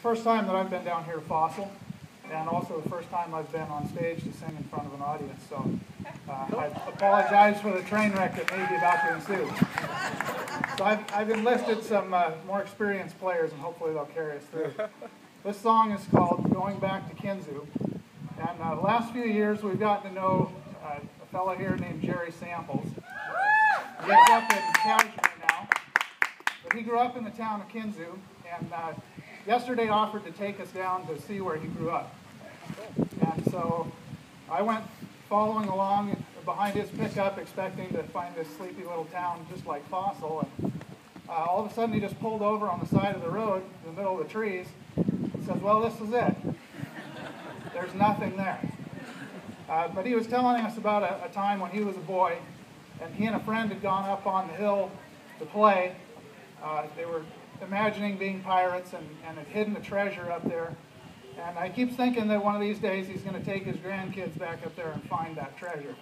First time that I've been down here Fossil, and also the first time I've been on stage to sing in front of an audience. So I apologize for the train wreck that may be about to ensue. So I've enlisted some more experienced players, and hopefully they'll carry us through. This song is called Going Back to Kinzoo. And the last few years we've gotten to know a fellow here named Jerry Samples. He lives up in Cashmere now, but he grew up in the town of Kinzoo, and yesterday offered to take us down to see where he grew up. And so I went following along behind his pickup, expecting to find this sleepy little town just like Fossil. And all of a sudden he just pulled over on the side of the road in the middle of the trees and says, "Well, this is it. There's nothing there." But he was telling us about a time when he was a boy, and he and a friend had gone up on the hill to play. They were imagining being pirates and had hidden a treasure up there. And I keep thinking that one of these days he's going to take his grandkids back up there and find that treasure.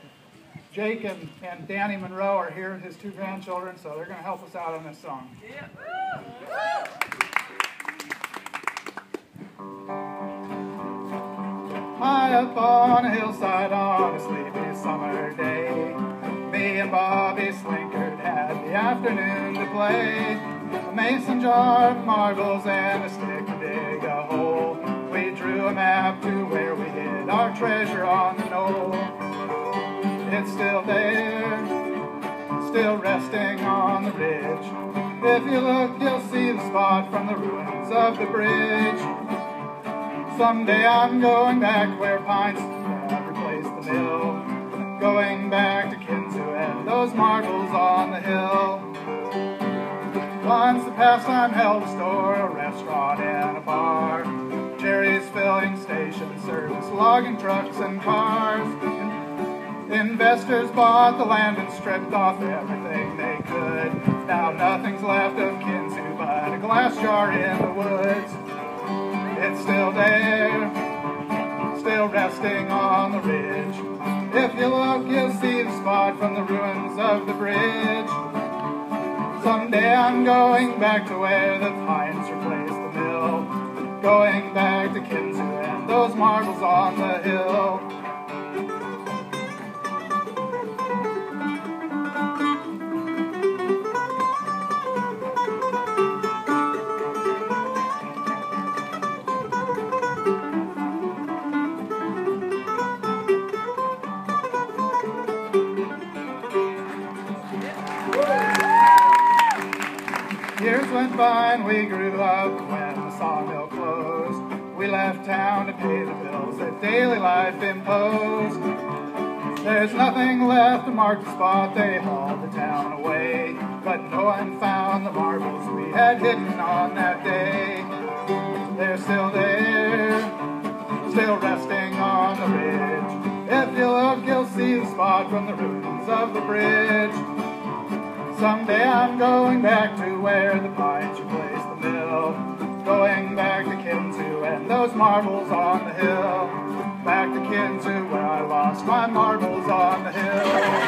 Jake and Danny Monroe are here, his two grandchildren, so they're going to help us out on this song. Yeah. High up on a hillside on a sleepy summer day, me and Boby Slinkard had the afternoon to play. A mason jar of marbles and a stick to dig a hole. We drew a map to where we hid our treasure on the knoll. It's still there, still resting on the ridge. If you look, you'll see the spot from the ruins of the bridge. Someday I'm going back where pines have replaced the mill. Going back to Kinzoo and those marbles on the hill. Once the pastime held a store, a restaurant, and a bar. Jerry's filling station service, logging trucks and cars. Investors bought the land and stripped off everything they could. Now nothing's left of Kinzoo but a glass jar in the woods. It's still there, still resting on the ridge. If you look, you'll see the spot from the ruins of the bridge. Someday I'm going back to where the pines replaced the mill. Going back to Kinzoo and those marbles on the hill. Years went by and we grew up when the sawmill closed. We left town to pay the bills that daily life imposed. There's nothing left to mark the spot, they hauled the town away. But no one found the marbles we had hidden on that day. They're still there, still resting on the ridge. If you look, you'll see the spot from the ruins of the bridge. Someday I'm going back to where the pines replaced the mill. Going back to Kinzoo and those marbles on the hill. Back to Kinzoo where I lost my marbles on the hill.